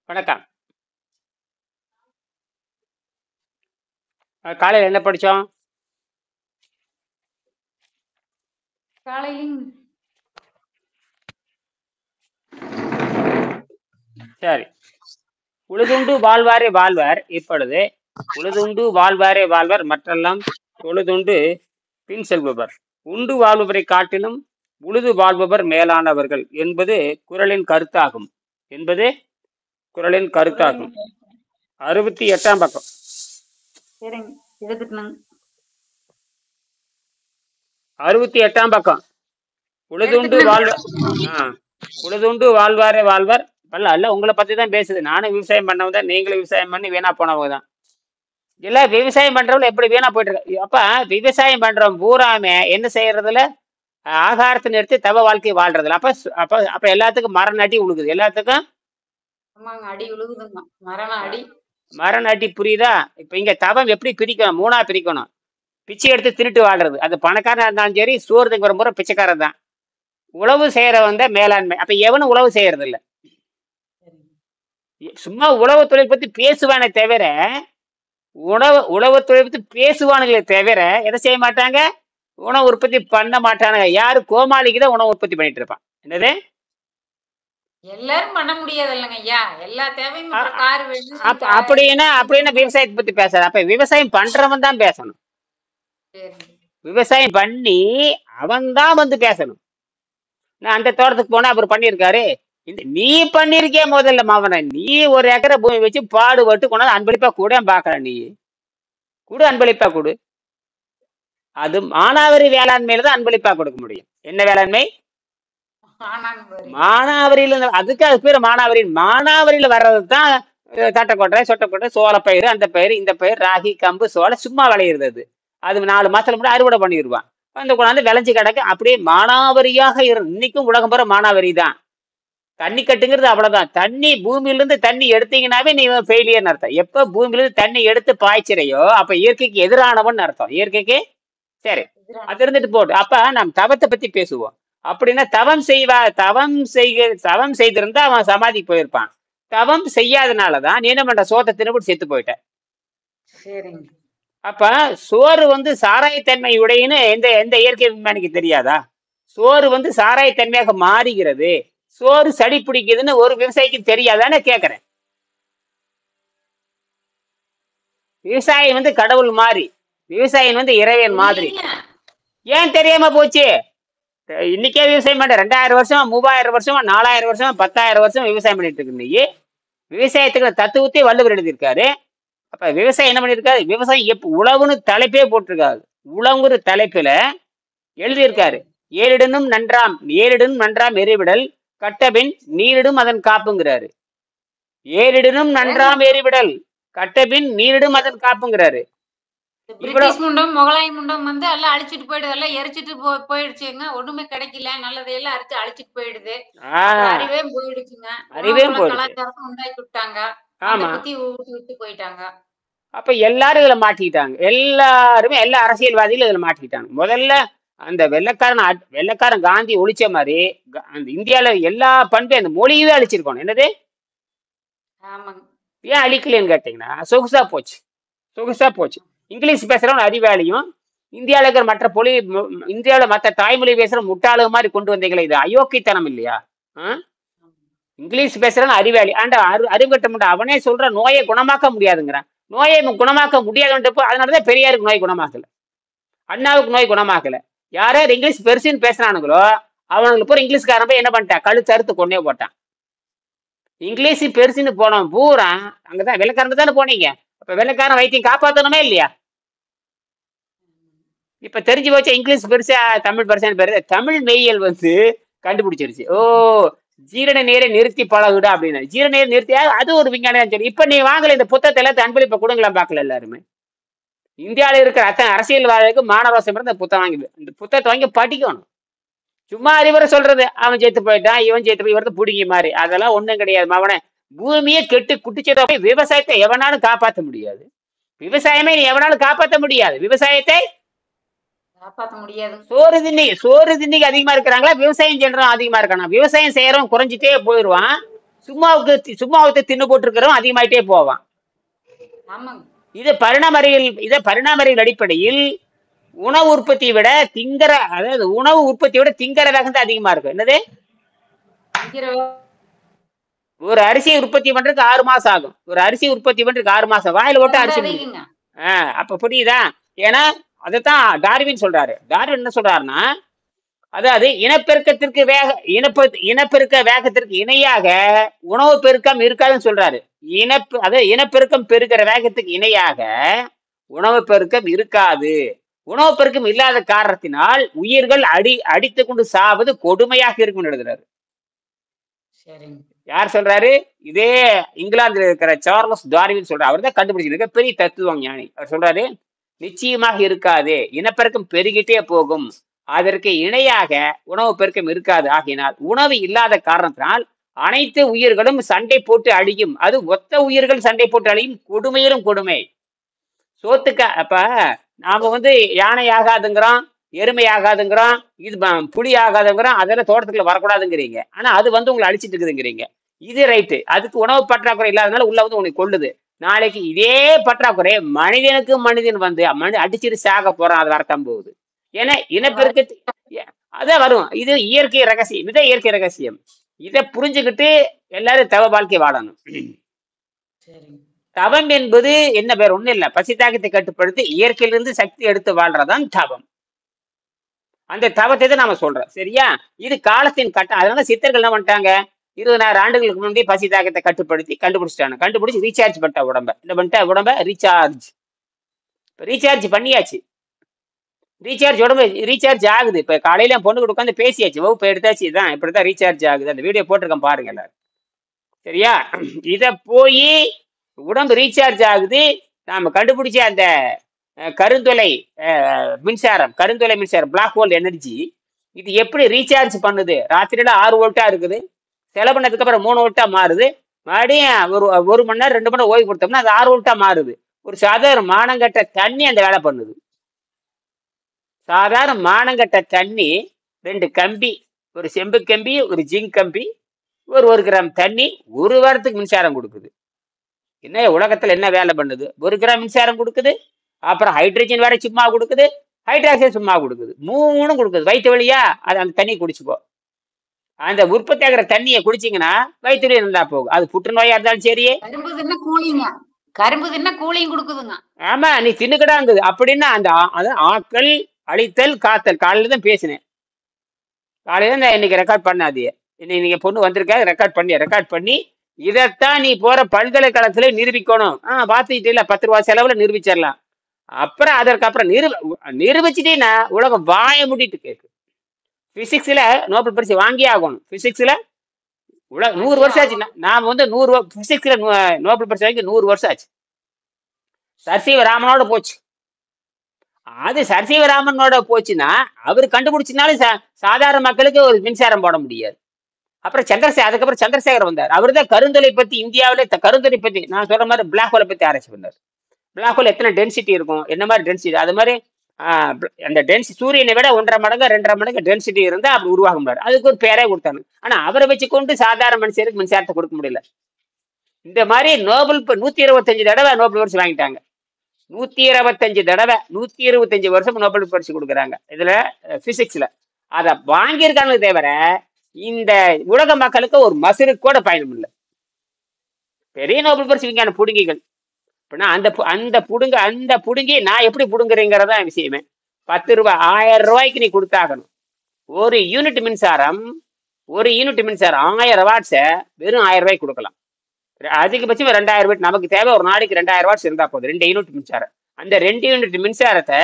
வணக்கம். காலையில் என்ன படித்தோம்? காலையிலும் சரி. உழுதுண்டு வாழ்வாரே வாழ்வர். இப்பொழுது உழுதுண்டு வாழ்வாரே வாழ்வர், மற்றெல்லாம் தொழுதுண்டு பின் செல்பவர். உண்டு வாழ்பவரை காட்டிலும் உழுது வாழ்பவர் மேலானவர்கள் என்பது குறளின் கருத்தாகும். என்பது குறளின் கருத்தாகும். 68ஆம் பக்கம். சரிங்க எடுத்துக்கணும். 68ஆம் பக்கம். உழுதுண்டு வாழ் உழுதுண்டு வாழ்வாரே வாழ்வர். அல்ல, உங்களை பத்தி தான் பேசுது. நானும் விவசாயம் பண்ணவங்க தான், நீங்களும் விவசாயம் பண்ணி வீணா போனவங்க தான். இல்ல, விவசாயம் பண்றவங்க எப்படி வீணா போயிட்டு இருக்கு. அப்ப விவசாயம் பண்றவங்க பூராமே என்ன செய்யறதுல ஆகாரத்தை நிறுத்தி தவ வாழ்க்கை வாழ்றதுல. அப்ப அப்ப அப்ப எல்லாத்துக்கும் மரம் நாட்டி உழுகுது. எல்லாத்துக்கும் அடி விழுகுதுங்க. மரணம் அடி மரம் நாட்டி. புரியுதா? இப்ப இங்க தவம் எப்படி பிரிக்கணும்? மூணா பிரிக்கணும். பிச்சை எடுத்து திருட்டு வாழ்றது, அது பணக்காரனா இருந்தாலும் சரி, சோறுக்கு வரும்போது பிச்சைக்காரன் தான். உழவு செய்யறவன் தான் மேலாண்மை. அப்ப எவனும் உழவு செய்யறது இல்ல. சும்மா உழவு தொழில் பத்தி பேசுவானே தவிர, உழவு தொழில் பத்தி பேசுவானுங்களே தவிர எதை செய்ய மாட்டாங்க? உணவு உற்பத்தி பண்ண மாட்டானுங்க. யாரு? கோமாளிக்கு தான் உணவு உற்பத்தி பண்ணிட்டு இருப்பான். என்னது? எல்லாரும் பண்ண முடியாது இல்லைங்க ஐயா. எல்லா தேவையும் அப்படின்னா விவசாயத்தை பத்தி பேசாது. அப்ப விவசாயம் பண்றவன் தான் பேசணும். விவசாயம் பண்ணி அவன் தான் வந்து பேசணும். நான் அந்த தோட்டத்துக்கு போனா அவர் பண்ணியிருக்காரு. நீ பண்ணிருக்கே முதல்ல மாவன. நீ ஒரு ஏக்கரை பூமி வச்சு பாடுபட்டு கொண்டாந்து அன்பளிப்பா கூட பாக்குற. நீ கூட அன்பளிப்பா கொடு. அது மானாவரி வேளாண்மையில தான் அன்பளிப்பா கொடுக்க முடியும். என்ன வேளாண்மை? மானாவரியில. அதுக்கு அது பேர் மானாவரி. மானாவரியில வர்றது தான் தட்டைக்கொட்டை, சொட்டைக்கொட்டை, சோளப்பயிறு, அந்த பயிர், இந்த பயிர், ராகி, கம்பு, சோளம் சும்மா விளையிறது. அது 4 மாசத்துல மட்டும் அறுவடை பண்ணிடுவான். வந்து கொண்டாந்து விளைஞ்சி கிடக்கு. அப்படியே மானாவரியாக இன்னைக்கும் உலகம் பூரா மானாவரி தான். தண்ணி கட்டுங்கிறது அவ்வளவுதான். தண்ணி பூமியில இருந்து தண்ணி எடுத்தீங்கன்னாவே நீ ஃபெயிலியர்னு அர்த்தம். எப்ப பூமியில இருந்து தண்ணி எடுத்து பாய்ச்சிறையோ அப்ப இயற்கைக்கு எதிரானவன் அர்த்தம். இயற்கைக்கு சரி, அது இருந்துட்டு போட்டு. அப்ப நாம் தவத்தை பத்தி பேசுவோம். அப்படின்னா தவம் செய்திருந்தா அவன் சமாதிக்கு போயிருப்பான். தவம் செய்யாதனாலதான் நீ என்ன பண்ற? சோத்தை தின்னுபிட்டு செத்து போயிட்ட. அப்ப சோறு சாராயத்தன்மை உடையன்னு எந்த இயற்கை விஞ்ஞானிக்கு தெரியாதா? சோறு சாராயத்தன்மையாக மாறுகிறது. சோறு சளி பிடிக்குதுன்னு ஒரு விவசாயிக்கு தெரியாதான்னு கேக்குறேன். விவசாயி கடவுள் மாதிரி, விவசாயி இறைவன் மாதிரி. ஏன் தெரியாம போச்சு? இன்னைக்கே விவசாயம் பண்ண 2000 வருஷமா, 3000 வருஷமா, 4000 வருஷமா, 10,000 வருஷமா விவசாயம் பண்ணிட்டு இருக்கு. நீ விவசாயத்துக்கு தத்துவத்தை வள்ளுவர் எழுதியிருக்காரு. அப்ப விவசாயம் என்ன பண்ணிருக்காரு? விவசாயம் உழவுன்னு தலைப்பே போட்டிருக்காரு. உழவுங்கிற தலைப்புல எழுதியிருக்காரு. ஏறிடனும் நன்றாம் எறிவிடல் கட்டபின் நீரிடும் அதன் காப்புங்கிறாரு. ஏறிடனும் நன்றாம் எறிவிடல் கட்டபின் நீரிடும் அதன் காப்புங்கிறாரு. பிரிட்டிஷ் முண்டம், முகலாய முண்டம் எல்லாம் அழிச்சிட்டு போயிடுது. எல்லாம் எரிச்சிட்டு போயிடுச்சுங்க. ஒண்ணுமே கிடைக்கல. நல்லதையெல்லாம் அழிச்சிட்டு போயிடுது. அறிவே போயிடுச்சுங்க. கலாச்சாரத்தை உண்டாக்கி விட்டாங்க. விட்டு போயிட்டாங்க. அப்ப எல்லாரும் இதுல மாட்டிக்கிட்டாங்க. எல்லாருமே எல்லா அரசியல்வாதிகளும் இதுல மாட்டிக்கிட்டாங்க. முதல்ல அந்த வெள்ளைக்காரன் காந்தி ஒழிச்ச மாதிரி அந்த இந்தியால எல்லா பண்பையும் அந்த மொழியவே அழிச்சிருக்கணும். என்னது? ஏன் அழிக்கலன்னு கேட்டீங்கன்னா சொகுசா போச்சு. இங்கிலீஷ் பேசுறவங்க அறிவாளியும், இந்தியாவில் இருக்கிற இந்தியாவில மற்ற தாய்மொழி பேசுற முட்டாளு மாதிரி கொண்டு வந்தீங்களே, இது அயோக்கியத்தனம் இல்லையா? இங்கிலீஷ் பேசுறவங்க அறிவாளி. அறிவுகட்ட மட்டும் அவனே சொல்ற நோயை குணமாக்க முடியாதுங்கிறான். நோயை குணமாக்க முடியாதுன்றப்போ அதனாலதான் பெரியாருக்கு நோய் குணமாக்கல, அண்ணாவுக்கு நோய் குணமாக்கல. யாராவது இங்கிலீஷ் பெருசுன்னு பேசுறானுங்களோ அவனுக்கு போய் இங்கிலீஷ்காரன் போய் என்ன பண்ணிட்டான்? கழுத்து அறுத்து கொண்டே போட்டான். இங்கிலீஷ் பெருசுன்னு போனோம் பூரா அங்கதான் வெள்ளைக்காரன் தானே போனீங்க. அப்ப வெள்ளைக்காரன் வைத்தியம் காப்பாற்றணுமே இல்லையா? இப்ப தெரிஞ்சு போச்சா இங்கிலீஷ் பெருசா தமிழ் பெருசான்னு பேரு? தமிழ் மெய்யல் கண்டுபிடிச்சிருச்சு. ஓ, ஜீரண நீரை நிறுத்தி பழகுடா அப்படின்னு. ஜீரண நீரை நிறுத்தியா அது ஒரு விஞ்ஞானம் சரி. இப்ப நீ வாங்கல இந்த புத்தகத்தை எல்லாத்தையும் அன்பளிப்ப கொடுங்களா பார்க்கல எல்லாருமே. இந்தியாவில இருக்கிற அத்தனை அரசியல்வாதிகளுக்கு மானரோசம் இந்த புத்தகம் இந்த புத்தகத்தை வாங்கி படிக்கணும். சும்மா அறிவுரை சொல்றது, அவன் சேர்த்து போயிட்டான், இவன் சேர்த்து போய் இவரது பிடிங்கி மாதிரி, அதெல்லாம் ஒண்ணும் கிடையாது. அவனை பூமியை கெட்டு குட்டிச்சதோ விவசாயத்தை எவனாலும் காப்பாற்ற முடியாது. விவசாயமே எவனாலும் காப்பாற்ற முடியாது. விவசாயத்தை காப்பாற்ற முடியாது. சோறு தின்னிக்கு அதிகமா இருக்கிறாங்களா? விவசாயம் செய்யறவன் அதிகமா இருக்கானா? விவசாயம் செய்யறவன் குறைஞ்சிட்டே போயிடுவான். சும்மாவுக்கு தின்னு போட்டிருக்கிறவன் அதிகமாயிட்டே போவான். ஆமாங்க. இதை பரிணாமறியல் அடிப்படையில் உணவு உற்பத்தியை விட அதாவது உணவு உற்பத்தியை விட திங்கற வேகம் தான் அதிகமா இருக்கும். என்னது, ஒரு அரிசியை உற்பத்தி பண்றதுக்கு 6 மாசம் ஆகும். ஒரு அரிசி உற்பத்தி பண்றதுக்கு 6 மாசம். வாயில போட்டு அரிசி முடியும். அப்ப புரியுதா? ஏன்னா அதைத்தான் டார்வின் சொல்றாரு. டார்வின் என்ன சொல்றாருன்னா, அதாவது இனப்பெருக்க வேகத்திற்கு இணையாக உணவு பெருக்கம் இருக்காதுன்னு சொல்றாரு. இனப்பெருக்கம் பெருக்கிற வேகத்துக்கு இணையாக உணவு பெருக்கம் இருக்காது. உணவு பெருக்கம் இல்லாத காரணத்தினால் உயிர்கள் அடித்து கொண்டு சாவது கொடுமையாக இருக்கும்னு எழுதுறாரு. யார் சொல்றாரு? இதே இங்கிலாந்துல இருக்கிற சார்லஸ் டார்வின் சொல்றாரு. அவர் தான் கண்டுபிடிச்சிருக்க பெரிய தத்துவம் ஞானி. அவர் சொல்றாரு, நிச்சயமாக இருக்காது, இனப்பெருக்கம் பெருகிட்டே போகும், அதற்கு இணையாக உணவு பெருக்கம் இருக்காது. ஆகினால் உணவு இல்லாத காரணத்தினால் அனைத்து உயிர்களும் சண்டை போட்டு அழியும். அது ஒத்த உயிர்கள் சண்டை போட்டு அழியும். கொடுமையிலும் கொடுமை. சோத்துக்க அப்ப நாம யானை ஆகாதுங்கிறோம், எருமை ஆகாதுங்கிறோம், இது புலி ஆகாதுங்கிறோம், அதெல்லாம் தோட்டத்துக்குள்ள வரக்கூடாதுங்கிறீங்க. ஆனா அது உங்களை அழிச்சிட்டு இருக்குதுங்கிறீங்க. இது ரைட்டு. அதுக்கு உணவு பற்றாக்குறை இல்லாதனால உள்ள உங்களுக்கு கொள்ளுது. நாளைக்கு இதே பற்றாக்குறை மனிதனுக்கு மனிதன் அடிச்சிட்டு சாக போறான். அது வரத்தான் போகுது. ஏன்னா இனப்பெருக்க அதான் வரும். இது இயற்கை ரகசியம். இதான் இயற்கை ரகசியம். இதை புரிஞ்சுக்கிட்டு எல்லாரும் தவ வாழ்க்கை வாழணும். தவம் என்பது என்ன பேர்? ஒண்ணும் இல்ல, பசி தாகத்தை கட்டுப்படுத்தி இயற்கையிலிருந்து சக்தி எடுத்து வாழ்றதான் தவம். அந்த தவத்தை தான் நாம சொல்றோம். சரியா? இது காலத்தின் கட்டம். அதனால சித்தர்கள் என்ன பண்ணிட்டாங்க, 20,000 ஆண்டுகளுக்கு முன்னாடி பசி தாகத்தை கண்டுபிடிச்சு ரீசார்ஜ் பண்ணிட்டா உடம்ப. என்ன பண்ணிட்டா? உடம்ப ரீசார்ஜ் பண்ணியாச்சு. உடம்பு ரீசார்ஜ் ஆகுது. இப்ப காலையில பொண்ணுக்கு உட்காந்து பேசியாச்சு, வகுப்பு எடுத்தாச்சு. இதான் இப்படிதான் ரீசார்ஜ் ஆகுது. அந்த வீடியோ போட்டிருக்கேன் பாருங்க எல்லாரும். சரியா? இத போய் உடம்பு ரீசார்ஜ் ஆகுது. நாம கண்டுபிடிச்ச அந்த கருந்துளை மின்சாரம் பிளாக் ஹோல் எனர்ஜி, இது எப்படி ரீசார்ஜ் பண்ணுது? ராத்திரியில 6 வோல்ட்டா இருக்குது, செலவு பண்ணதுக்கு அப்புறம் 3 வோல்ட்டா மாறுது. மறுபடியும் ஒரு மணி நேரம் 2 மணி நேரம் ஓய்வு கொடுத்தோம்னா அது 6 வோல்ட்டா மாறுது. ஒரு சாதாரண மானங்கட்ட தண்ணி அந்த வேலை பண்ணுது. சாதாரண மானங்கட்ட தண்ணி 2 கம்பி, ஒரு செம்பு கம்பி, ஒரு ஜிங்க் கம்பி, ஒரு கிராம் தண்ணி 1 வாரத்துக்கு மின்சாரம் கொடுக்குது. என்ன உலகத்துல என்ன வேலை பண்ணுது? 1 கிராம் மின்சாரம் கொடுக்குது. அப்புறம் ஹைட்ரஜன் வேற சும்மா கொடுக்குது, ஹைட்ராக்சைடு சும்மா கொடுக்குது, 3 கொடுக்குது. வயிற்று வழியா அது அந்த தண்ணி குடிச்சுப்போ. அந்த உற்பத்தி ஆகிற தண்ணியை குடிச்சிங்கன்னா வயிற்று வலி இருந்தா போகும். அது புற்றுநோயா இருந்தாலும் சரியே. கரும்பு தின்ன கூலிங் கொடுக்குதுங்க. ஆமா, நீ தின்னுக்கிடாங்குது அப்படின்னா அந்த ஆக்கள் அழித்தல் காத்தல். காலையில தான் பேசினேன். காலையில நான் இன்னைக்கு ரெக்கார்ட் பண்ணாதே. இன்னைக்கு பொண்ணு வந்திருக்கா, ரெக்கார்ட் பண்ணி இதைத்தான் நீ போற பல்கலைக்கழகத்துல நிரூபிக்கணும். பாத்துக்கிட்டு இல்ல 10 ரூபா செலவுல நிரூபிச்சிடலாம். அப்புறம் அதற்கப்புறம் நிரூபிச்சுட்டீங்கன்னா உலகம் வாய முடிட்டு கேட்கு. பிசிக்ஸ்ல நோபல் பரிசு வாங்கியே ஆகணும். பிசிக்ஸ்ல 100 வருஷம் ஆச்சு. நாம 100 பிசிக்ஸ்ல நோபல் பரிசு வாங்கி 100 வருஷம் ஆச்சு. சர்சிவராமனோட போச்சு. அது சர்சிவராமனோட போச்சுன்னா அவர் கண்டுபிடிச்சினாலும் சாதாரண மக்களுக்கு ஒரு மின்சாரம் போட முடியாது. அப்புறம் அதுக்கப்புறம் சந்திரசேகர் வந்தார். அவர் தான் கருந்துளை பத்தி இந்தியாவிலே கருந்துளை பத்தி நான் சொல்ற மாதிரி பிளாக் ஹோலை பத்தி ஆராய்ச்சி பண்ணார். பிளாக் ஹோல் எத்தனை டென்சிட்டி இருக்கும், என்ன மாதிரி டென்சிட்டி, அது மாதிரி அந்த சூரியனை விட 1.5 மடங்கு 2.5 மடங்கு டென்சிட்டி இருந்தா அப்படி உருவாக முடியாது. அதுக்கு ஒரு பேரே கொடுத்தாங்க. ஆனா அவரை வச்சுக்கொண்டு சாதாரண மனுஷருக்கு மின்சாரத்தை கொடுக்க முடியல. இந்த மாதிரி 125 தடவை நோபல் பரிசு வாங்கிட்டாங்க. 125 தடவை 125 வருஷம் நோபல் பரிசு கொடுக்குறாங்க. இதுல பிசிக்ஸ்ல அதை வாங்கியிருக்காங்க. தவிர இந்த உலக மக்களுக்கு ஒரு மசுறு கூட பயணம் இல்லை. பெரிய நோபல் பரிசு விஞ்ஞான புடுங்கிகள். அந்த புடுங்கி நான் எப்படி புடுங்குறேங்கிறதா விஷயமே. 10 ரூபாய் 1000 ரூபாய்க்கு நீ கொடுத்தாகணும். ஒரு யூனிட் மின்சாரம் 1000 வாட்ஸை வெறும் 1000 ரூபாய்க்கு கொடுக்கலாம். அதிகபட்சம் 2000 வாட். நமக்கு தேவை ஒரு நாளைக்கு 2000 வாட்ஸ் இருந்தா போதும். 2 யூனிட் மின்சாரம். அந்த 2 யூனிட் மின்சாரத்தை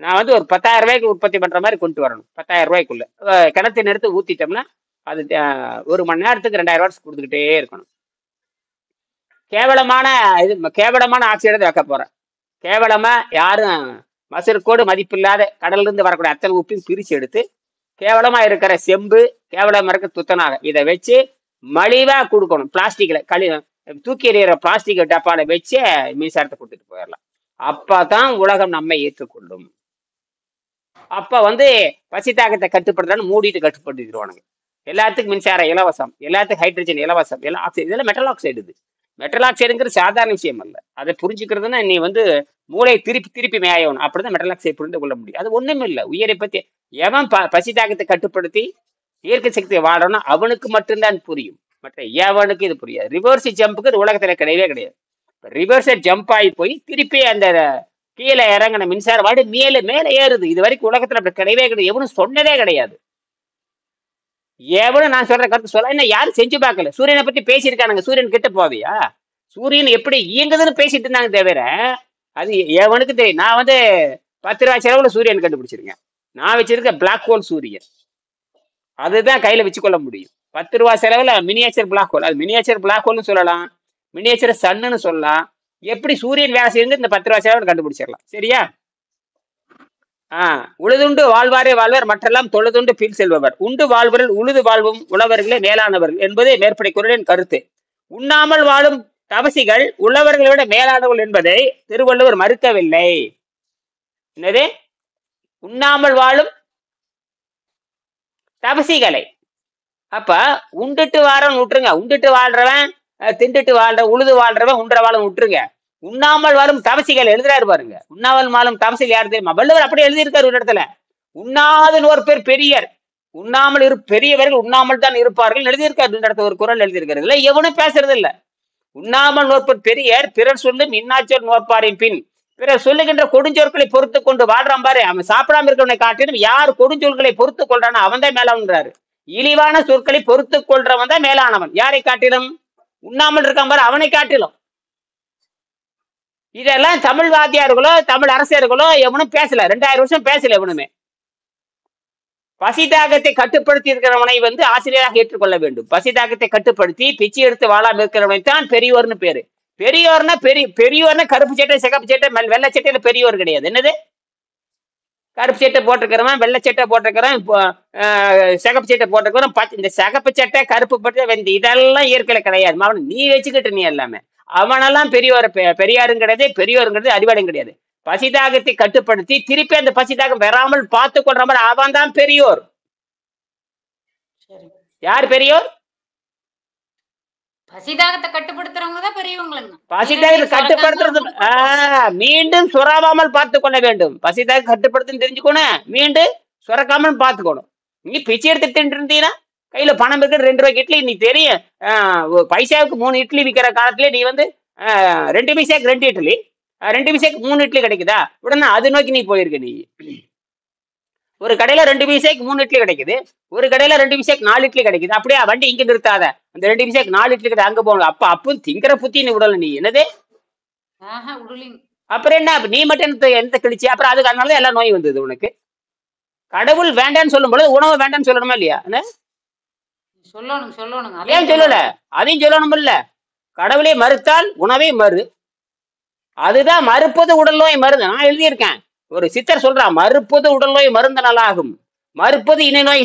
நான் ஒரு 10,000 ரூபாய்க்கு உற்பத்தி பண்ற மாதிரி கொண்டு வரணும். 10,000 ரூபாய்க்குள்ள கிணத்து நிறுத்து ஊத்திட்டோம்னா அது 1 மணி நேரத்துக்கு 2000 வாட்ஸ் கொடுத்துக்கிட்டே இருக்கணும். கேவலமான ஆக்சிடென்ட் வைக்க போறேன். கேவலமா யாரும் மசுறுக்கோடு மதிப்பில்லாத கடல்ல இருந்து வரக்கூடிய அத்தனை உப்பையும் பிரிச்சு எடுத்து கேவலமா இருக்கிற செம்பு, கேவலமா இருக்க துத்தனாக இதை வச்சு மலிவா கொடுக்கணும். பிளாஸ்டிக்ல தூக்கி எறிகிற பிளாஸ்டிக் டப்பால வச்சு மின்சாரத்தை கொடுத்துட்டு போயிடலாம். அப்பதான் உலகம் நம்மை ஏற்றுக்கொள்ளும். அப்ப பசி தாக்கத்தை கட்டுப்படுத்தான்னு மூடிட்டு கட்டுப்படுத்திடுவானுங்க. எல்லாத்துக்கும் மின்சாரம் இலவசம், எல்லாத்துக்கும் ஹைட்ரஜன் இலவசம், எல்லாம் ஆக்சைடு. இதெல்லாம் மெட்டல் ஆக்சைடு. இது மெட்டல் ஆக்சைடுங்கிறது சாதாரண விஷயம் அல்ல. அதை புரிஞ்சுக்கிறதுனா நீ வந்து மூளையை திருப்பி திருப்பி மேயணும். அப்படிதான் மெட்டல் ஆக்சைடு புரிந்து கொள்ள முடியும். அது ஒண்ணும் இல்லை. உயிரை பத்தி எவன் பசி தாகத்தை கட்டுப்படுத்தி இயற்கை சக்தியை வாழணும் அவனுக்கு மட்டும்தான் புரியும். மற்ற எவனுக்கு இது புரியாது. ரிவர்ஸ் ஜம்புக்கு இது உலகத்துல கிடையவே கிடையாது. ரிவர்ஸ் ஜம்ப் ஆகி போய் திருப்பி அந்த கீழே இறங்கின மின்சார வாடு மேல மேல ஏறுது. இது வரைக்கும் உலகத்துல அப்படி கிடையவே கிடையாது. எவனும் சொன்னதே கிடையாது. எவனும் நான் சொல்ற கருத்து சொல்ல என்ன யாரும் செஞ்சு பார்க்கல. சூரியனை பத்தி பேசியிருக்கானுங்க. சூரியன் கிட்ட போவியா? சூரியன் எப்படி இயங்குதுன்னு பேசிட்டு இருந்தாங்க தவிர அது எவனுக்கு தெரியும். நான் வந்து 10 ரூபாய் செலவுல சூரியன் கண்டுபிடிச்சிருக்கேன். நான் வச்சிருக்க பிளாக் ஹோல் சூரியன். அதுதான் கையில வச்சுக்கொள்ள முடியும். 10 ரூபாய் செலவுல மினியேச்சர் பிளாக் ஹோல். அது மினியேச்சர் பிளாக் ஹோல்னு சொல்லலாம், மினியேச்சர் சன்னு சொல்லலாம். எப்படி சூரியன் வேலை செய்யுது இந்த 10 ரூபாய் செலவுல கண்டுபிடிச்சிடலாம். சரியா? உழுதுண்டு வாழ்வாரே வாழ்வர், மற்றெல்லாம் தொழுதுண்டு பின் செல்பவர். உண்டு வாழ்வர்கள் உழுது வாழ்வும் உழவர்களே மேலானவர்கள் என்பதே மேற்படை குரலின் கருத்து. உண்ணாமல் வாழும் தவசிகள் உழவர்களை விட மேலானவர்கள் என்பதை திருவள்ளுவர் மறுக்கவில்லை. என்னது? உண்ணாமல் வாழும் தவசிகளை. அப்ப உண்டுட்டு வாழவன் விட்டுருங்க. உண்டுட்டு வாழ்றவன், திண்டுட்டு வாழ்ற, உழுது வாழ்றவன், உண்ற வாழும் விட்டுருங்க. உண்ணாமல் வாழும் தவசிகள் எழுதுறாரு பாருங்க. உண்ணாமல் வாழும் தவசிகள் யாரு தெரியுமா? வள்ளுவர் அப்படி எழுதியிருக்காரு ஒரு இடத்துல. உண்ணாதுன்னு ஒரு பேர் பெரியர், உண்ணாமல் பெரியவர்கள் உண்ணாமல் தான் இருப்பார்கள் எழுதியிருக்காரு. இந்த இடத்துல ஒரு குரல் எழுதியிருக்காரு. இல்ல எவனும் பேசுறது இல்ல. உண்ணாமல் நோற்பர் பெரியர், பிறர் சொல்லும் இன்னாச்சொல் நோற்பாரின் பின். பிறர் சொல்லுகின்ற கொடுஞ்சொற்களை பொறுத்து கொண்டு வாழ்றான் பாரு. அவன் சாப்பிடாம இருக்கவனை காட்டிலும் யார் கொடுஞ்சொற்களை பொறுத்து கொள்றானோ அவன் தான் மேலான்றாரு. இழிவான சொற்களை பொறுத்து கொள்றவன் தான் மேலானவன். யாரை காட்டிலும்? உண்ணாமல் இருக்கான் பாரு, அவனை காட்டிலும். இதெல்லாம் தமிழ் வாத்தியார்களோ தமிழ் அரசியர்களோ எவனும் பேசல. 2000 வருஷம் பேசல எவனுமே. பசி தாகத்தை கட்டுப்படுத்தி இருக்கிறவனை வந்து ஆசிரியராக ஏற்றுக்கொள்ள வேண்டும். பசி தாகத்தை கட்டுப்படுத்தி பிச்சை எடுத்து வாழாம இருக்கிறவனை தான் பெரியோர்னு பேரு. பெரியோர்னா பெரியோர்னா கருப்பு சட்டை சிகப்பு சட்டை வெள்ளை சட்டையில பெரியோர் கிடையாது. என்னது? கருப்பு சட்டை போட்டிருக்கிறவன், வெள்ளை சட்டை போட்டிருக்கிறவன், சிகப்பு சட்டை போட்டிருக்கிறவன். இந்த சிகப்பு சட்டை கருப்பு பட்டை இதெல்லாம் இயற்கையில கிடையாது. அவன் நீ வச்சுக்கிட்டு நீ எல்லாமே அவனெல்லாம் பெரியாரும் கிடையாது, பெரியோருங்கிறது அறிவாடும் கிடையாது. பசிதாகத்தை கட்டுப்படுத்தி திருப்பி அந்த பசிதாகம் வராமல் பார்த்து கொள்ற மாதிரி அவன் தான் பெரியோர். யார் பெரியோர்? பசிதாகத்தை கட்டுப்படுத்துறவங்க தான் பெரியவங்களுங்க. பசிதாகத்தை கட்டுப்படுத்துறது மீண்டும் சுரவாமல் பார்த்து கொள்ள வேண்டும். பசிதாக கட்டுப்படுத்துன்னு தெரிஞ்சுக்கணும், மீண்டும் சுரக்காமல் பார்த்துக்கணும். நீ பிச்சை எடுத்துட்டு இருந்தீங்கன்னா கையில பணம் இருக்கு, 2 ரூபாய்க்கு இட்லி நீ தெரியும். பைசாவுக்கு 3 இட்லி விற்கிற காலத்துல நீ வந்து 2 பைசாக்கு 2 இட்லி, 2 பைசாக்கு 3 இட்லி கிடைக்குதா? உடனே அது நோக்கி நீ போயிருக்க. நீ ஒரு கடையில 2 பைசாக்கு 3 இட்லி கிடைக்குது, ஒரு கடையில 2 பைசாக்கு 4 இட்லி கிடைக்குது. அப்படியே வண்டி இங்க நிறுத்தாத, அந்த 2 பைசாக்கு 4 இட்லி கிடையாது அங்க போகணும். அப்ப திங்கிற புத்தி நீ விடல. நீ என்னது அப்புறம் என்ன? நீ மட்டும் எந்த கிழிச்சு அப்புறம் அதுக்கு அதனால எல்லா நோய் வந்தது உனக்கு. கடவுள் வேண்டான்னு சொல்லும் பொழுது உணவு வேண்டான்னு சொல்லணுமா இல்லையா? சொல்லணும். ஏன் சொல்லல? அதையும் சொல்லணும் இல்ல. கடவுளை மறுத்தால் உணவை மறு. அதுதான் மறுப்பது உடல் நோய் மருந்து. நான் எழுதியிருக்கேன். ஒரு சித்தர் சொல்றான், மறுப்பது உடல் நோய் மருந்து நல்லாகும், மறுப்பது இனி நோய்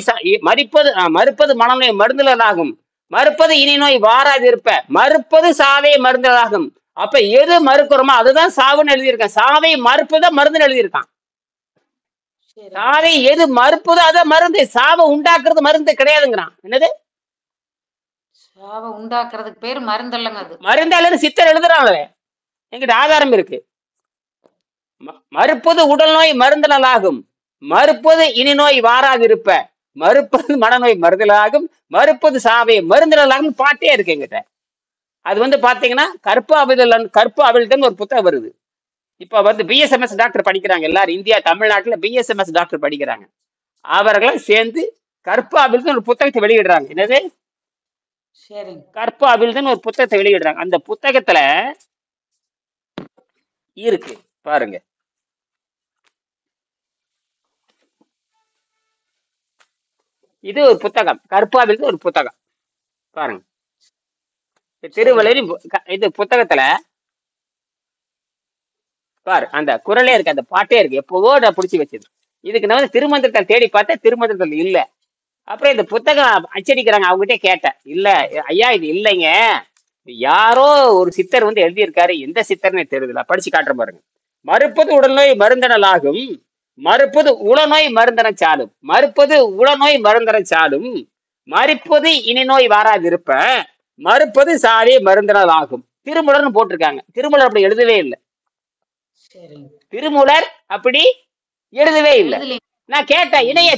மறுப்பது மனநோய் மருந்து நல்லாகும், மறுப்பது இனி நோய் வாராது இருப்ப, மறுப்பது சாவை மருந்தலாகும். அப்ப எது மறுக்கிறோமோ அதுதான் சாவுன்னு எழுதியிருக்கேன். சாவை மறுப்பதான் மருந்துன்னு எழுதியிருக்கான். சாவை எது மறுப்பதோ அதான் மருந்து. சாவை உண்டாக்குறது மருந்து கிடையாதுங்கிறான். என்னது? சாவை உண்டாக்குறதுக்கு பேரு மருந்து இல்லைங்க. அது மருந்து அல்லது சித்தர் எழுதுறாங்களே, எங்கிட்ட ஆதாரம் இருக்கு. மறுப்பது உடல் நோய் மருந்து நல்லாகும், மறுப்பது இனி நோய் வாராதிருப்ப, மறுப்பது மனநோய் மருந்தலாகும், மறுப்பது சாவை மருந்தலாகும் பாட்டே இருக்கு எங்கிட்ட. அது வந்து பாத்தீங்கன்னா கற்பு அவிழ்தல் ஒரு புத்தகம் வருது. இப்ப வந்து பிஎஸ்எம்எஸ் டாக்டர் படிக்கிறாங்க எல்லாரும். இந்தியா தமிழ்நாட்டுல பிஎஸ்எம்எஸ் டாக்டர் படிக்கிறாங்க. அவர்களும் சேர்ந்து கற்பு அவிழ்தல் ஒரு புத்தகத்தை வெளியிடுறாங்க. என்னது? கற்பு அவிழ்தல் ஒரு புத்தகத்தை வெளியிடுறாங்க. அந்த புத்தகத்துல இருக்கு பாருங்க. இது ஒரு புத்தகம், கற்பு அவிழ்தல் ஒரு புத்தகம் பாருங்க. திருவள்ளுவர் இது புத்தகத்துல பாரு, அந்த குரலே இருக்கு, அந்த பாட்டே இருக்கு. எப்போதோ நான் பிடிச்சி வச்சது. இதுக்கு நான் வந்து திருமந்திரத்தை தேடி பார்த்தேன், திருமந்திரத்தில் இல்ல. அப்புறம் இந்த புத்தகம் அச்சடிக்கிறாங்க, அவங்ககிட்ட கேட்டேன். இல்ல ஐயா இது இல்லைங்க, யாரோ ஒரு சித்தர் வந்து எழுதியிருக்காரு, எந்த சித்தர்னே தெரியுதுல, படிச்சு காட்டுற பாருங்க. மறுப்பது உடல்நோய் மருந்தனலாகும், மறுப்பது உளநோய் மருந்தன சாலும், மறுப்பது உளநோய் மருந்தன சாலும், மறுப்பது இனி நோய் வாராதிருப்ப மறுப்பது சாவே மருந்தினால் ஆகும். திருமூலர்னு போட்டிருக்காங்க. திருமூலர் அப்படி எழுதவே இல்லை. திருமூலர் அப்படி எழுதவே இல்லை. நான் கேட்டேன் இணைய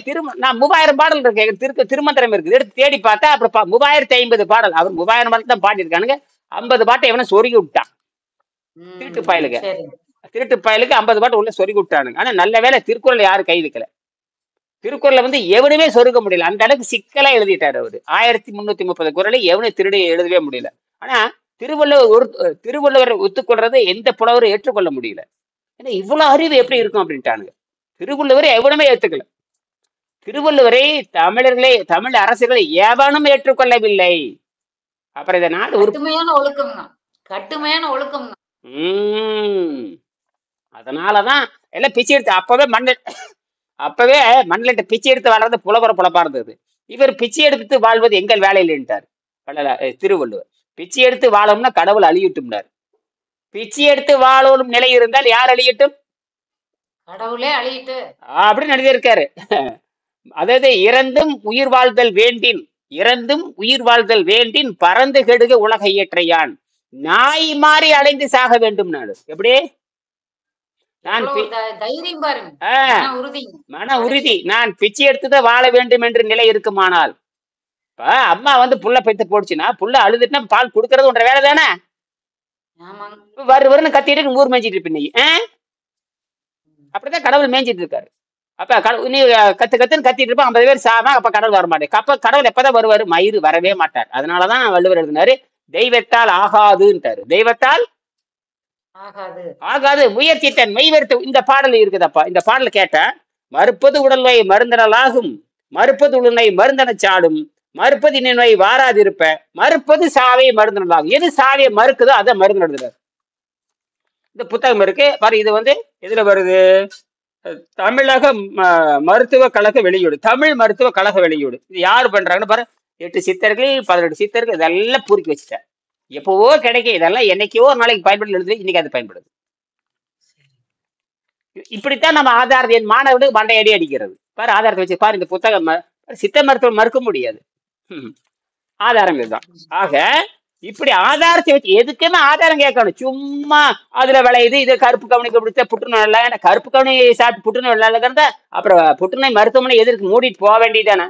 நான் 3000 பாடல் இருக்கு திருமந்திரம் இருக்குது, எடுத்து தேடி பார்த்தா அப்புறம் 3050 பாடல். அவர் 3000 பாடல் தான் பாடியிருக்கானுங்க. 50 பாட்டை எவனை சொருகி விட்டான். திருட்டு பயலுக்கு 50 பாட்டு உள்ள சொருகி விட்டானுங்க. ஆனா நல்ல வேலை திருக்குறள் யாரும் கை வைக்கல. திருக்குறளை எவனுமே சொருக முடியல. அந்த அளவுக்கு சிக்கலா எழுதிட்டாரு அவரு. 1330 குறளை எவனு திருடி எழுதவே முடியல. ஆனா திருவள்ளுவர் ஒத்துக்கொள்றதை எந்த புலவரும் ஏற்றுக்கொள்ள முடியல. ஏன்னா இவ்வளவு அறிவு எப்படி இருக்கும் அப்படின்ட்டானுங்க. திருவள்ளுவரை எவனுமே ஏத்துக்கல. திருவள்ளுவரை தமிழ் அரசுகளை எவனும் ஏற்றுக்கொள்ளவில்லை. அப்புறம் இதை நாடு கட்டுமையான ஒழுக்கம். அதனாலதான் எல்லாம் பிச்சை எடுத்து அப்பவே மண்ணிட்ட பிச்சை எடுத்து வாழ்றது புலவர புலப்பா இருந்தது. இவர் பிச்சை எடுத்து வாழ்வது எங்கள் வேலையில்லைன்ட்டார் திருவள்ளுவர். பிச்சை எடுத்து வாழணும்னா கடவுள் அழியட்டும்னார். பிச்சை எடுத்து வாழணும் நிலை இருந்தால் யார் அழியட்டும்? கடவுளே அழியட்டு அப்படின்னு எழுதியிருக்காரு. அதாவது இறந்தும் உயிர் வாழ்தல் வேண்டின் பறந்து கெடுக உலக இயற்றையான் நாய் மாறி அடைந்து சாக வேண்டும். நாடு எப்படி மன உறுதி. நான் பிச்சை எடுத்துதான் வாழ வேண்டும் என்று நிலை இருக்குமானால், அம்மா புள்ள பெத்து போடுச்சுன்னா புள்ள அழுதுட்டுனா பால் கொடுக்கறது உன்ற வேலை தானே. வருன்னு கத்திட்டு ஊர் மேய்ச்சிட்டு இருப்பீங்க. அப்படிதான் கடவுள் மேய்ஞ்சிட்டு இருக்காரு. அப்ப நீ கத்துன்னு கத்திட்டு இருப்ப 50 பேர் சாம. அப்ப கடவுள் வர மாட்டேன். அப்ப கடவுள் எப்பதான் வருவாரு? மயிறு வரவே மாட்டார். அதனாலதான் வள்ளுவர் எழுதினாரு தெய்வத்தால் ஆகாதுன்ட்டாரு. தெய்வத்தால் ஆகாது முயற்சித்தன் மெய்வெறுத்து. இந்த பாடல் இருக்குதப்பா. இந்த பாடல் கேட்ட மறுப்பது உடல் நோய் மருந்தனலாகும், மறுப்பது உடல் நோய் மருந்தன சாடும், மறுப்பது இனி நோய் வாராதிருப்ப மறுப்பது சாவை மருந்தனலாகும். எது சாவையை மறுக்குதோ அதை மருந்து எழுதுறாரு. இந்த புத்தகம் இருக்கு பாரு. இது எதுல வருது? தமிழக மருத்துவ கழக வெளியீடு, தமிழ் மருத்துவ கழக வெளியீடு. இது யாரு பண்றாங்கன்னு பாரு. 8 சித்தர்கள் 18 சித்தர்கள் இதெல்லாம் பூரிக்கி வச்சுட்டேன். எப்பவோ கிடைக்கும். இதெல்லாம் என்னைக்கோ ஒரு நாளைக்கு பயன்படுத்தி எழுதுது. இன்னைக்கு அது பயன்படுது. இப்படித்தான் நம்ம ஆதாரத்தை என் மாணவர்களுக்கு மண்டையடி அடிக்கிறது பாரு. ஆதாரத்தை வச்சு பாரு. இந்த புத்தகம் சித்த மருத்துவம் மறுக்க முடியாது. ஆதாரம் இதுதான். ஆக இப்படி ஆதாரத்தை வச்சு எதுக்குமே ஆதாரம் கேட்கணும். சும்மா அதுல விளையுது, இது கருப்பு கவனிக்கு பிடிச்ச புற்றுநோய் இல்லை. ஏன்னா கருப்பு கவனி சாப்பிட்டு புற்றுநோய் இல்லைங்கிறத அப்புறம் புற்றுநோய் மருத்துவமனை எதிர்க்கு மூடிட்டு போக வேண்டியதானே.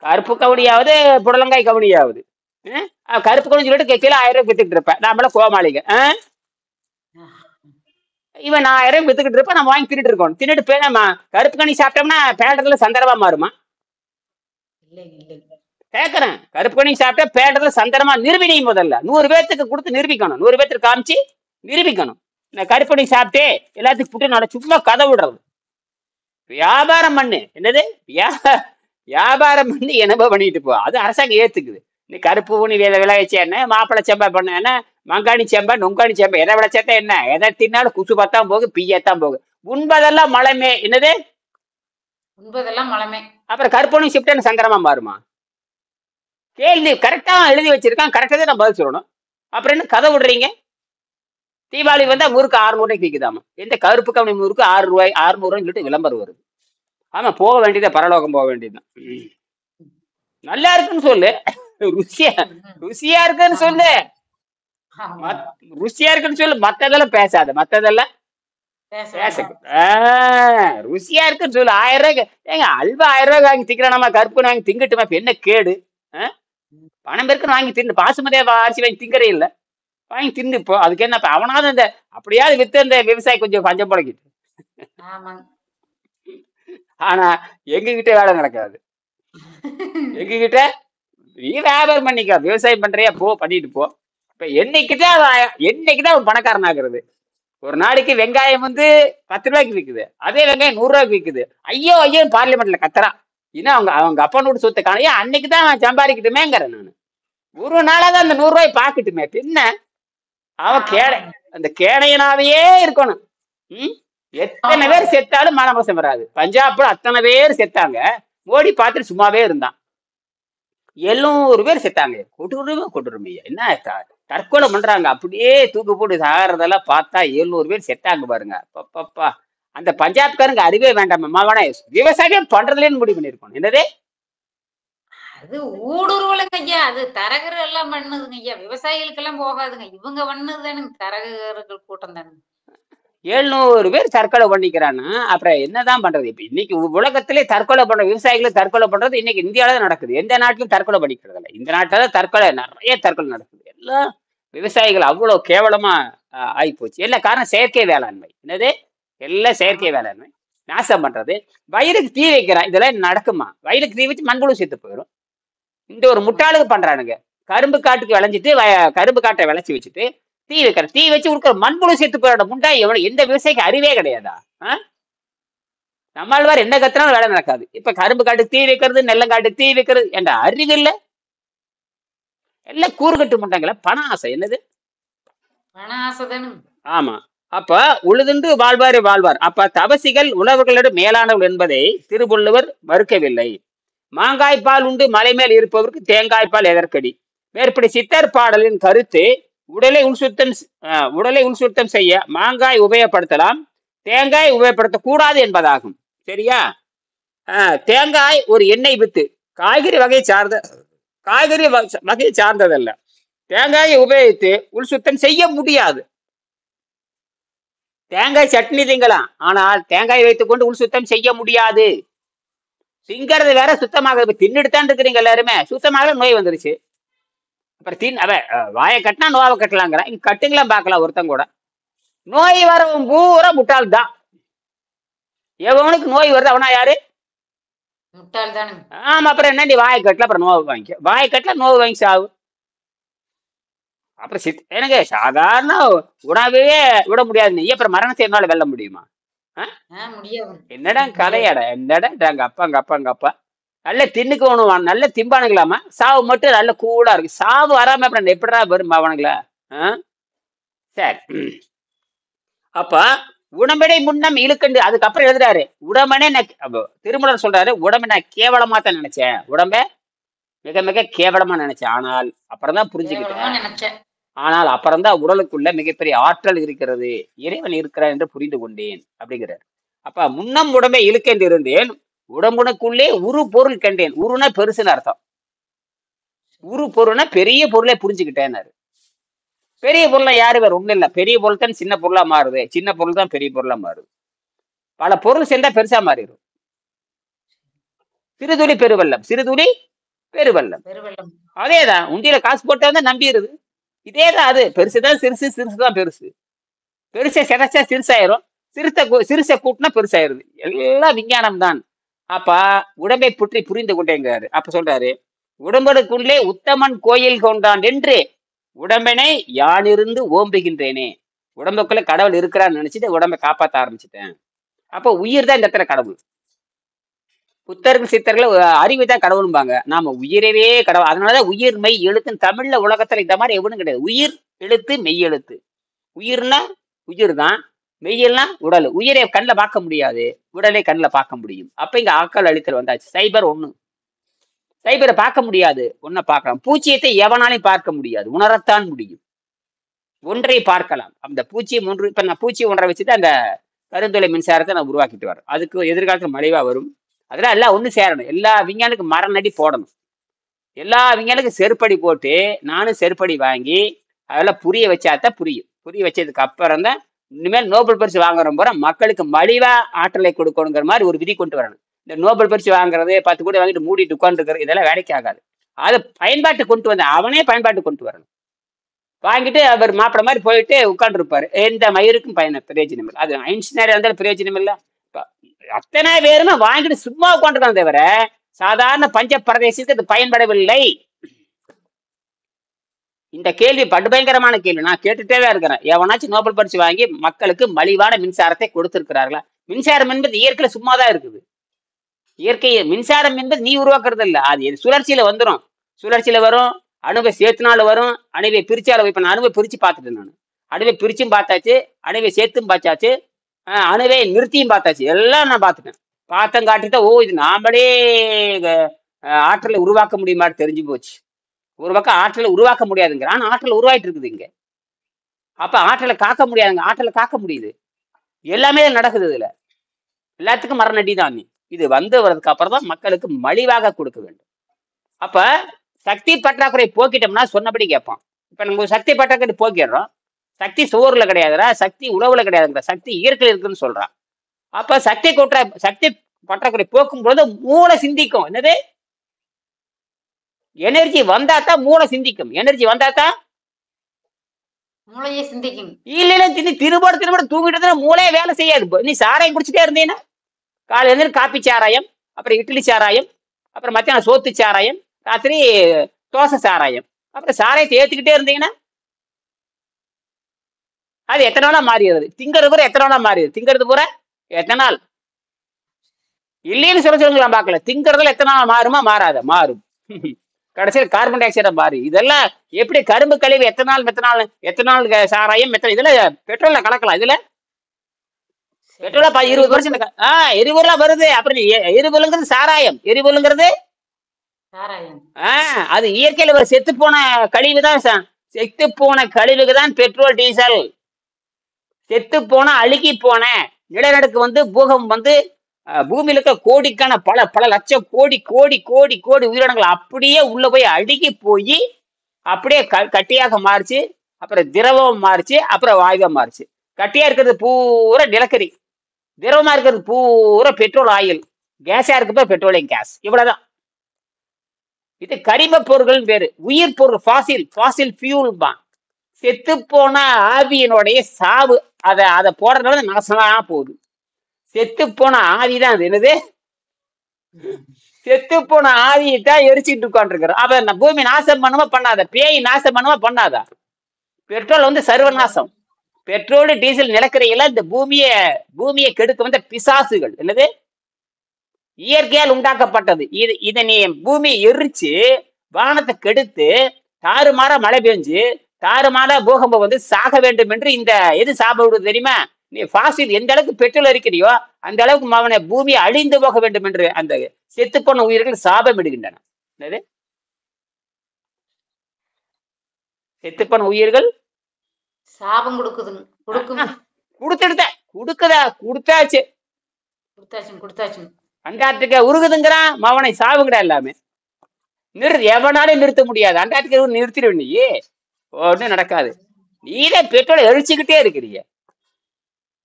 கருப்பு கவனியாவது புடலங்காய் கவனியாவது. கருப்பு கவனி சொல்லிட்டு கீழே 1000 ரூபாய் வித்துக்கிட்டு இருப்பேன். நம்மள கோமாளிங்க. இவன் 1000 ரூபாய் வித்துக்கிட்டு இருப்பேன். நம்ம வாங்கி தின்னுட்டு இருக்கோம். தின்னுட்டு போய் நம்ம கருப்பு கவனி சாப்பிட்டோம்னா பேண்டர்ல சந்தரமா மாறுமா? கேட்கறேன். கருப்பு கவனி சாப்பிட்டா பேண்டர்ல சந்தரமா நிரூபினி. முதல்ல 100 பேர்த்துக்கு கொடுத்து நிரூபிக்கணும். 100 பேர்த்துக்கு காமிச்சு நிரூபிக்கணும். இந்த கருப்பு கவனி சாப்பிட்டு எல்லாத்துக்கும் புட்டு சும்மா கதை விடுறது. வியாபாரம் பண்ணு. என்னது வியாபாரம் பண்ணி என்னப்பா பண்ணிட்டு போ. அது அரசாங்கம் ஏத்துக்குது. இந்த கருப்பு ஊனி விளைவிச்ச என்ன, மாப்பிள்ளை செம்பா பண்ண என்ன, மங்காணி செம்பா நொங்காணி செம்பா எதை விளைச்சா என்ன, எதை தின்னாலும் குசு பத்தான் போகு, பிய்யத்தான் போகு. உண்பதெல்லாம் மலமே. என்னது உண்பதெல்லாம் மலமே. அப்புறம் கருப்பணி ஷிப்ட் சங்கரமா மாறுமா? கேள்வி கரெக்டா எழுதி வச்சிருக்கான். கரெக்டா தான் நான் பதில் சொல்லணும். அப்புறம் என்ன கதை விடுறீங்க? தீபாவளி முறுக்கு 600 ரூபாய்க்கு விற்குதாமா. எந்த கருப்பு கவனி முறுக்கு 6 ரூபாய் 600 ரூபாய்ன்னு சொல்லிட்டு விளம்பரம் வருது. ஆமா, போக வேண்டியதான், பரலோகம் போக வேண்டியதுதான். நல்லா இருக்குன்னு சொல்லு, ருசியா இருக்குன்னு சொல்லு, ருசியா இருக்குன்னு சொல்லு. மத்ததெல்லாம் பேசாத. மத்ததெல்லாம் ருசியா இருக்குன்னு சொல்லு. 1000 ரூபாய்க்கு ஏங்க அல்வா 1000 ரூபாய்க்கு வாங்கி திங்கிறானாமா? கருப்பு வாங்கி திங்கட்டுமா? என்ன கேடு? பணம் பேருக்கு வாங்கி தின்னு. பாசுமதியா அரிசி வாங்கி திங்கறே இல்லை, வாங்கி தின்னு. இப்போ அதுக்கு என்ன? அவனாவது இந்த அப்படியாவது வித்து இந்த விவசாயி கொஞ்சம் பஞ்சம் பழகிட்டு. ஆனா எங்ககிட்ட வேலை நடக்காது. எங்ககிட்ட நீ வியாபாரம் பண்ணிக்க, விவசாயம் பண்றியா போ, பண்ணிட்டு போ. இப்ப என்னைக்குதான் பணக்காரன் ஆகுறது? ஒரு நாளைக்கு வெங்காயம் 10 ரூபாய்க்கு விற்குது. அதே வெங்காயம் 100 ரூபாய்க்கு விற்குது. ஐயோ ஐயோ பார்லிமெண்ட்ல கத்துறான். ஏன்னா அவங்க அப்பனோட சொத்தை காணையா அன்னைக்குதான் சம்பாதிக்கட்டுமேங்கிறேன் நான். ஒரு நாளாதான் அந்த 100 ரூபாய் பாக்கட்டுமே. பின்ன அவன் அந்த கேடையனாவே இருக்கணும். எத்தனை பேர் செத்தாலும் மானமோசம் வராது. பஞ்சாப்ல அத்தனை பேர் செத்தாங்க. மோடி பார்த்துட்டு சும்மாவே இருந்தான். 700 பேர் செத்தாங்க. கொட்டுருமையா என்ன தற்கொலை பண்றாங்க. அப்படியே தூக்கு போட்டு சாகிறதெல்லாம் பார்த்தா 700 பேர் செத்தாங்க பாருங்க. பப்பா, அந்த பஞ்சாப்காரங்க அறிவே வேண்டாம். விவசாயம் பண்றதுலேன்னு முடிவு பண்ணிருக்கணும். என்னதே அது ஊடுருவலுங்க ஐயா. அது தரகர் எல்லாம் பண்ணுதுங்க ஐயா. விவசாயிகளுக்கு எல்லாம் போகாதுங்க. இவங்க பண்ணது தானுங்க, தரகர்கள் கூட்டம் தானுங்க. 700 பேர் தற்கொலை பண்ணிக்கிறான்னா அப்புறம் என்னதான் பண்றது? இப்ப இன்னைக்கு உலகத்திலே தற்கொலை பண்ற விவசாயிகளை தற்கொலை பண்றது இன்னைக்கு இந்தியாவில தான் நடக்குது. எந்த நாட்டிலும் தற்கொலை பண்ணிக்கிறது இல்லை. இந்த நாட்டில தான் தற்கொலை, நிறைய தற்கொலை நடக்குது. எல்லாம் விவசாயிகள் அவ்வளவு கேவலமா ஆயிப்போச்சு. எல்லாம் காரணம் செயற்கை வேளாண்மை. என்னது? எல்லாம் செயற்கை வேளாண்மை. நாசம் பண்றது. வயலுக்கு தீ வைக்கிறான். இதெல்லாம் நடக்குமா? வயலுக்கு தீ வச்சு மண்புழு செத்து போயிடும். இந்த ஒரு முட்டாளுக்கு பண்றானுங்க. கரும்பு காட்டுக்கு விளைஞ்சிட்டு கரும்பு காட்டை விளைச்சி வச்சுட்டு தீ வைக்கிற, தீ வச்சு கொடுக்குற மண்புழு செத்து போயிட முண்டா. எவ்வளவு எந்த விவசாயிக்கு அறிவே கிடையாதா? நம்மால் என்ன கத்துனாலும் வேலை நடக்காது. இப்ப கரும்பு காட்டுக்கு தீ வைக்கிறது, நெல்லங்காட்டுக்கு தீ வைக்கிறது என்ற அறிவு இல்ல. எல்லாம் கூறுகட்டு முட்டாங்களா? பண ஆசை. என்னது? பண ஆசை தானுங்க. ஆமா. அப்ப உழுதுண்டு வாழ்வாரே வாழ்வார். அப்ப தவசிகள் உழவர்களிடம் மேலானவர்கள் என்பதை திருவள்ளுவர் மறுக்கவில்லை. மாங்காய்ப்பால் உண்டு மலை மேல் இருப்பவருக்கு தேங்காய்ப்பால் எதற்கடி. மேற்படி சித்தர் பாடலின் கருத்து உடலை உள்சுத்தம் செய்ய மாங்காய் உபயோகப்படுத்தலாம், தேங்காய் உபயோகப்படுத்தக்கூடாது என்பதாகும். சரியா? தேங்காய் ஒரு எண்ணெய் வித்து காய்கறி வகையை சார்ந்ததல்ல. தேங்காயை உபயோகித்து உள்சுத்தம் செய்ய முடியாது. தேங்காய் சட்னி திங்கலாம், ஆனால் தேங்காய் வைத்துக் கொண்டு உள் சுத்தம் செய்ய முடியாது. திங்கிறது வேற, சுத்தமாக தின்னுடுத்தான் இருக்கிறீங்க எல்லாருமே. சுத்தமாக நோய் வந்துருச்சு. அப்புறம் வாயை கட்டினா நோவை கட்டலாங்கிற. இங்க கட்டுங்களாம் பார்க்கலாம். ஒருத்தங்க கூட நோய் வரவன் பூரா முட்டாள் தான். எவனுக்கு நோய் வருது அவனா யாரு? முட்டாள் தானே. ஆமா. அப்புறம் என்ன, நீ வாயை கட்டல அப்புறம் நோவை வாங்கிக்க. வாயை கட்டல நோவு வாங்கி சாவு. அப்புறம் எனக்கு சாதாரண உணவே விட முடியாது. நீ அப்புறம் மரணத்தை என்னால வெல்ல முடியுமா? என்னடா கதையாடா? என்னடா எங்க அப்பா நல்ல தின்னுக்கு ஒண்ணுவான், நல்ல திம்பானுங்களாமா. சாவு மட்டும் நல்ல கூலா இருக்கு. சாவு வராம அப்புறம் எப்படிடா வரும் அவனுங்களா? சரி. அப்ப உடம்படை முன்னம் இழுக்கண்டு. அதுக்கப்புறம் எழுதுறாரு, உடம்பனே திருமலர் சொல்றாரு, உடம்பை நான் கேவலமா தான் நினைச்சேன். உடம்ப மிக மிக கேவலமா நினைச்சேன். ஆனால் அப்புறம்தான் புரிஞ்சுக்கிட்டேன். ஆனால் அப்புறம்தான் உடலுக்குள்ள மிகப்பெரிய ஆற்றல் இருக்கிறது, இறைவன் இருக்கிறார் என்று புரிந்து கொண்டேன் அப்படிங்கிறார். அப்ப முன்னம் உடம்பை இழுக்கென்று இருந்தேன், உடம்புனுக்குள்ளே உரு பொருள் கண்டேன். உருனா பெருசுன்னு அர்த்தம். உரு பொருள்னா பெரிய பொருளை புரிஞ்சுக்கிட்டேன்னாரு. பெரிய பொருளை யாரு வேற ஒண்ணும் இல்லை. பெரிய பொருள் தான் சின்ன பொருளா மாறுது, சின்ன பொருள் தான் பெரிய பொருளா மாறுது. பல பொருள் சேர்ந்தா பெருசா மாறிடும். சிறுதுளி பெருவெல்லம், சிறுதுளி பெருவெல்லம். அதேதான். உண்டியில காசு போட்டா வந்து நம்பிடுது. இதேதான். அது பெருசுதான் சிறுசு, சிறுசுதான் பெருசு. பெருசை சிதைச்சா சிறுசாயிரும், சிறுசை கூட்டினா பெருசாயிருது. எல்லாம் விஞ்ஞானம் தான். அப்ப உடம்பை பற்றி புரிந்து கொண்டேங்கிறாரு. அப்ப சொல்றாரு, உடம்புக்குள்ளே உத்தமன் கோயில் கொண்டான் என்று உடம்பினை யானிருந்து ஓம்புகின்றேனே. உடம்புக்குள்ள கடவுள் இருக்கிறான்னு நினைச்சிட்டு உடம்பை காப்பாற்ற ஆரம்பிச்சுட்டேன். அப்ப உயிர் தான் இந்த இடத்துல கடவுள். புத்தர்கள் சித்தர்கள் அறிவு தான் கடவுளும்பாங்க. நாம உயிரவே கடவுள். அதனாலதான் உயிர் மெய் எழுத்துன்னு தமிழ்ல உலகத்துல இந்த மாதிரி எவனும் கிடையாது. உயிர் எழுத்து மெய் எழுத்து. உயிர்னா உயிர் தான், மெய்யெல்லாம் உடல். உயிரை கண்ணில் பார்க்க முடியாது, உடலை கண்ணில் பார்க்க முடியும். அப்ப இங்க ஆக்கள் அழித்தல் வந்தாச்சு. சைபர் ஒண்ணு, சைபரை பார்க்க முடியாது, ஒன்ன பார்க்கலாம். பூச்சியத்தை எவனாலையும் பார்க்க முடியாது, உணரத்தான் முடியும். ஒன்றை பார்க்கலாம். அந்த பூச்சியை ஒன்று, இப்ப நான் பூச்சியை ஒன்றை வச்சுட்டு அந்த கருந்துளை மின்சாரத்தை நான் உருவாக்கிட்டு வரேன். அதுக்கு எதிர்காலத்துல மலிவா வரும். அதெல்லாம் எல்லாம் ஒண்ணு சேரணும். எல்லா விஞ்ஞானுக்கும் மரநடி போடணும். எல்லா விஞ்ஞானுக்கும் செருப்படி போட்டு நானும் செருப்படி வாங்கி அதெல்லாம் புரிய வச்சாதான் புரியும். புரிய வச்சதுக்கு அப்புறம் தான் இனிமேல் நோபல் பரிசு வாங்குற போற மக்களுக்கு மலிவா ஆற்றலை கொடுக்கணுங்கிற மாதிரி ஒரு விதி கொண்டு வரணும். இந்த நோபல் பரிசு வாங்குறது 10 கோடி வாங்கிட்டு மூடிட்டு உட்காந்துருக்கிறது இதெல்லாம் வேலைக்கு ஆகாது. அதை பயன்பாட்டு கொண்டு வந்த அவனே பயன்பாட்டு கொண்டு வரணும். வாங்கிட்டு அவர் மாப்பிட மாதிரி போயிட்டு உட்காந்துருப்பாரு. எந்த மயிருக்கும் பிரயோஜனம் இல்லை. அது ஐன்ஸ்டீனரா இருந்தாலும் பிரயோஜனம் இல்லை. அத்தனை பேருமே வாங்கிட்டு சும்மா உட்காந்துருக்காங்க தவிர சாதாரண பஞ்ச பிரதேசத்துக்கு அது பயன்படவில்லை. இந்த கேள்வி படுபயங்கரமான கேள்வி. நான் கேட்டுட்டே இருக்கிறேன். எவனாச்சும் நோபல் பரிசு வாங்கி மக்களுக்கு மலிவான மின்சாரத்தை கொடுத்திருக்கிறார்களா? மின்சாரம் என்பது இயற்கையில சும்மாதான் இருக்குது. இயற்கை மின்சாரம் என்பது நீ உருவாக்குறது இல்லை. அது சுழற்சியில வந்துடும். சுழற்சியில வரும், அணுவை சேர்த்துனால வரும், அணுவை பிரிச்சால. இப்ப நான் அணுவை பிரிச்சு பார்த்துட்டேன். நான் அணுவை பிரிச்சும் பார்த்தாச்சு, அணுவை சேர்த்தும் பார்த்தாச்சு, அணுவை நிறுத்தியும் பார்த்தாச்சு. எல்லாம் நான் பார்த்துட்டேன். பார்த்தம் காட்டிதான் ஓ இது நாமளே ஆற்றலை உருவாக்க முடியுமா தெரிஞ்சு போச்சு. ஒரு பக்கம் ஆற்றலை உருவாக்க முடியாதுங்கிற, ஆனா ஆற்றல் உருவாயிட்டு இருக்குது இங்க. அப்ப ஆற்றலை காக்க முடியாதுங்க, ஆற்றலை காக்க முடியுது. எல்லாமே நடக்குது. இதுல எல்லாத்துக்கும் மரணடி தான். இது வந்து வரதுக்கு அப்புறம் தான் மக்களுக்கு மலிவாக கொடுக்க வேண்டும். அப்ப சக்தி பற்றாக்குறை போக்கிட்டோம்னா சொன்னபடி கேட்பான். இப்ப நம்ம சக்தி பற்றாக்குறை போக்கிடுறோம். சக்தி சோறுல கிடையாதுடா, சக்தி உணவுல கிடையாதுங்கிற, சக்தி இயற்கையில் இருக்குன்னு சொல்றான். அப்ப சக்தி பற்றாக்குறை போக்கும் பொழுது மூளை சிந்திக்கும். என்னது? எனர்ஜி வந்தா தான் மூளை சிந்திக்கும். எனர்ஜி வந்தா தான் மூளையே சிந்திக்கும். இல்ல திரும்ப தூங்கிட்டு மூளையே வேலை செய்யாது. நீ சாராயம் குடிச்சிட்டே இருந்தீங்கன்னா காலையில இருந்து காப்பி சாராயம், அப்புறம் இட்லி சாராயம், அப்புறம் மத்தியானம் சோத்து சாராயம், ராத்திரி தோசை சாராயம், அப்புறம் சாராயத்தை ஏத்துக்கிட்டே இருந்தீங்கன்னா அது எத்தனை நாளா மாறிடுது. திங்கிறது பூரா எத்தனை நாளா மாறிடுது. திங்கிறது பூரா எத்தனை நாள் இல்லைன்னு சொல்லுங்களா பார்க்கல. திங்கிறதுல எத்தனை நாள் மாறுமா? மாறாத மாறும். கடைசியில் கார்பன் டை ஆக்சைடா மாறி. இதெல்லாம் எப்படி? கரும்பு கழிவு எத்தனால் சாராயம் இதுல பெட்ரோல்ல கலக்கலாம். இதுல பெட்ரோலா 20% எரிபொருளா வருது. அப்புறம் எரிபொருளுங்கிறது சாராயம். எரிபொருளுங்கிறது அது இயற்கையில ஒரு செத்து போன கழிவு தான். செத்து போன கழிவுக்கு தான் பெட்ரோல், டீசல். செத்து போன அழுகி போன நிலநடுக்கு பூகம்பம் பூமியில இருக்க கோடிக்கான பல லட்சம் கோடி உயிரினங்கள் அப்படியே உள்ள போய் அழுகி போய் அப்படியே கட்டியாக மாறிச்சு. அப்புறம் திரவம் மாறிச்சு. அப்புறம் வாயுவா மாறிச்சு. கட்டியா இருக்கிறது பூரா நிலக்கரி, திரவமா இருக்கிறது பூரா பெட்ரோல், ஆயில். கேஸா இருக்கப்ப பெட்ரோலியம் கேஸ். இவ்வளவுதான். இது கரிம பொருட்கள் பேரு. உயிர் பொருள் ஃபாசில் ஃபியூல் தான். செத்து போன ஆவியினுடைய சாவு அதை போடுறதுனால நாசமா போகுது. செத்து போன ஆவிதான் அது. என்னது? செத்து போன ஆவியை தான் எரிச்சுட்டு உட்காந்துருக்கிறோம். அப்ப பூமி நாசம் பண்ணுமா பண்ணாத? பேய் நாசம் பண்ணுமா பண்ணாதா? பெட்ரோல் சர்வநாசம். பெட்ரோல், டீசல், நிலக்கரியெல்லாம் இந்த பூமியை கெடுக்க பிசாசுகள். என்னது? இயற்கையால் உண்டாக்கப்பட்டது. இதை நீ பூமியை எரிச்சு வானத்தை கெடுத்து தாறுமாற மழை பெஞ்சு தாறுமாற பூகம்பம் சாக வேண்டும் என்று இந்த எது சாப்பிடுவது தெரியுமா? நீ ஃபாசில் எந்த அளவுக்கு பெட்ரோல் இருக்கிறியோ அந்த அளவுக்கு அவனை பூமியை அழிந்து போக வேண்டும் என்று அந்த செத்து போன உயிர்கள் சாபம் இடுகின்றன. என்னது? செத்து போன உயிர்கள் சாபம் கொடுத்தாச்சு. அண்டார்டிகா உருகுதுங்கிறான். அவனை சாவுங்கடா எல்லாமே. எவனாலும் நிறுத்த முடியாது. அண்டார்டிகா நிறுத்திடுவ நீ, ஒன்னும் நடக்காது. நீதான் பெட்ரோலை எரிச்சுக்கிட்டே இருக்கிறீங்க.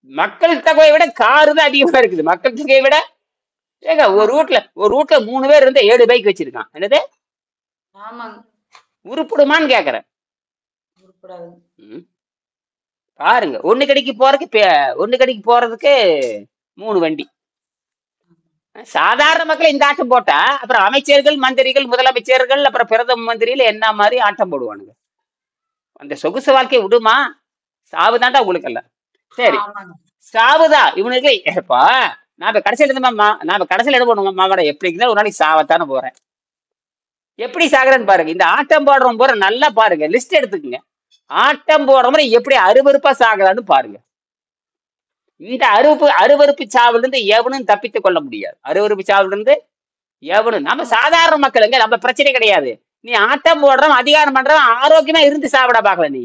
மக்கள் தொகையை விட காரு தான் அதிகமா இருக்குது. மக்கள் தொகையை விட ஒரு ரூட்ல 3 பேர் இருந்தா 7 பைக் வச்சிருக்கான். என்னது? உருப்பிடுமான்னு கேக்குறேன். பாருங்க, ஒண்ணு கடைக்கு போறதுக்கு 3 வண்டி. சாதாரண மக்கள் இந்த ஆட்டம் போட்டா அப்புறம் அமைச்சர்கள், மந்திரிகள், முதலமைச்சர்கள், அப்புறம் பிரதம மந்திரிகள் என்ன மாதிரி ஆட்டம் போடுவானுங்க? அந்த சொகுசு வாழ்க்கையை விடுமா? சாவுதான்டா உங்களுக்கு எல்லாம். சரி, சாவுதான் இவனுக்கு. ஏப்பா நாம கடைசியில என்ன பண்ணுவோம்? மாமாடா எப்படிதான் ஒரு நாளைக்கு சாவத்தானே போறேன். எப்படி சாகுறேன்னு பாருங்க. இந்த ஆட்டம் போடுறோம் போற நல்லா பாருங்க, லிஸ்ட் எடுத்துக்குங்க. ஆட்டம் போடுற முறை எப்படி அருவருப்பா சாகுறான்னு பாருங்க. இந்த அருவருப்பு சாவுல இருந்து எவனும் தப்பித்துக் கொள்ள முடியாது. அருவருப்பு சாவுல இருந்து எவனும். நம்ம சாதாரண மக்களுங்க, நம்ம பிரச்சனை கிடையாது. நீ ஆட்டம் போடுறோம், அதிகாரம் பண்றோம், ஆரோக்கியமா இருந்து சாப்பிட பாக்கல. நீ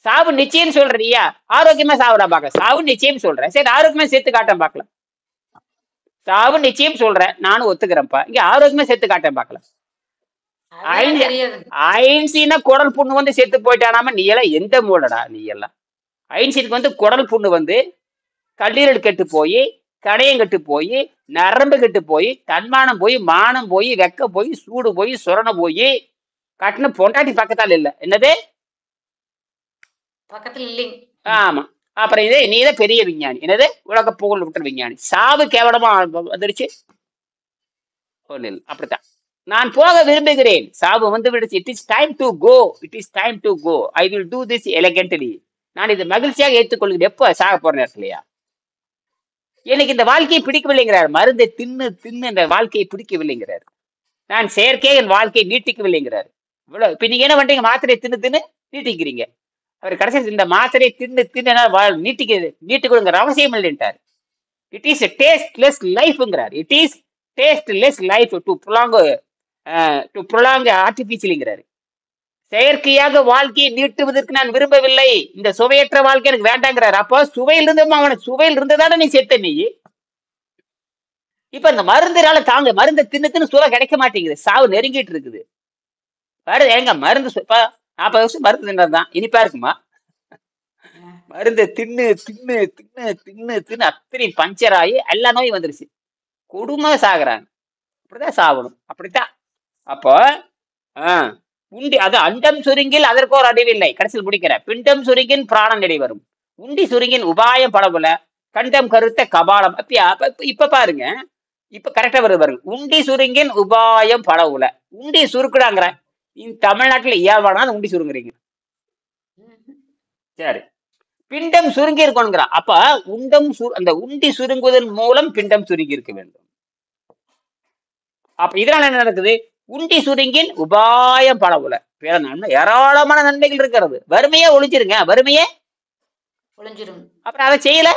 சாவு நிச்சயம் சொல்றியா? ஆரோக்கியமா சாப்பிட பாக்கல. சாவு நிச்சயம் சொல்றேன், சரி ஆரோக்கியமா சேர்த்து காட்டேன் பாக்கலாம். சாவு நிச்சயம் சொல்றேன், நானும் ஒத்துக்கிறேன்ப்பா. இங்க ஆரோக்கியமா சேர்த்து காட்டேன் பாக்கலாம். ஐன்ஸ்டீனா குடல் புண்ணு செத்து போயிட்டானாம நீ எல்லாம் எந்த மூடடா? நீ எல்லாம் ஐன்ஸ்டீனுக்கு குடல் புண்ணு கல்லீரல் கெட்டு போய், கணையம் கெட்டு போய், நரம்பு கெட்டு போய், தன்மானம் போய், மானம் போய், வெக்க போய், சூடு போய், சுரண போய், கட்டின பொண்டாட்டி பக்கத்தால் இல்ல. என்னது? பக்கத்துல இல்லைங்க. ஆமா. அப்புறம் நீதான் பெரிய விஞ்ஞானி. என்னது? உலக புகழ் விட்டுற விஞ்ஞானி. சாவு கேவலமா வந்துருச்சு. அப்படித்தான் நான் போக விரும்புகிறேன். சாவு விடுச்சு. It is time to go. It is time to go. I will do this elegantly. நான் இதை மகிழ்ச்சியாக ஏற்றுக்கொள்கிறேன். எப்போ? சாக போற நேரத்துலயா? எனக்கு இந்த வாழ்க்கையை பிடிக்கவில்லைங்கிறார். மருந்தை தின்னு இந்த வாழ்க்கையை பிடிக்கவில்லைங்கிறார். நான் செயற்கை என் வாழ்க்கையை நீட்டிக்கவில்லைங்கிறார். இவ்வளவு. இப்ப நீங்க என்ன பண்றீங்க? மாத்திரையை தின்னு நீட்டிக்கிறீங்க. அவர் கடைசி இந்த மாத்திரையை தின்னு நீட்டிக்கொள்ளுங்கிற அவசியம் இல்லைன்ட்டார். இட் இஸ் டேஸ்ட்லெஸ் லைஃப்ங்கிறார். It is tasteless life to prolong ஆர்டிபிஷியல்ங்கிறாரு. செயற்கையாக வாழ்க்கையை நீட்டுவதற்கு நான் விரும்பவில்லை. இந்த சுவையற்ற வாழ்க்கை எனக்கு வேண்டாங்கிறாரு. அப்போ சுவையில் இருந்ததான நீ செத்த. நீ இப்ப இந்த மருந்துனால தாங்க மருந்தை தின்னு சுகம் கிடைக்க மாட்டேங்குது, சாவு நெருங்கிட்டு இருக்குது. ஏங்க மருந்து இப்ப 40 வருஷம் மருந்து தின்னதுதான் இனிப்பா இருக்குமா? மருந்து தின்னு தின்னு தின்னு தின்னு தின்னு அத்தனை பஞ்சர் ஆகி எல்லா நோயும் வந்துருச்சு. கொடுமை சாகுறாங்க. அப்படிதான் சாகணும். அப்படித்தான். அப்போ உண்டி அது அண்டம் சுருங்கில் அதற்கோர் அடிவில்லை. கடைசியில் முடிக்கிறேன். பிண்டம் சுருங்கின் பிராணம் நிலை வரும். உண்டி சுருங்கின் உபாயம் படவுல கண்டம் கருத்த கபாலம். இப்ப பாருங்க, இப்ப கரெக்டா வருது பாருங்க. உண்டி சுருங்கின் உபாயம் படவுல. உண்டி சுருக்குடாங்கிற தமிழ்நாட்டுல ஏவானா உண்டி சுருங்குறீங்க. சரி, பிண்டம் சுருங்கி இருக்கணுங்கிற. அப்ப அந்த உண்டி சுருங்குவதன் மூலம் பிண்டம் சுருங்கி இருக்க வேண்டும். அப்ப இதனால என்ன நடக்குது? உண்டி சுருங்கின் உபாயம் பலவுல பிற நன்மை ஏராளமான நன்மைகள் இருக்கிறது. வறுமையே ஒழிஞ்சிருங்க, வறுமையே ஒழிஞ்சிரும். அப்புறம் அதை செய்யல,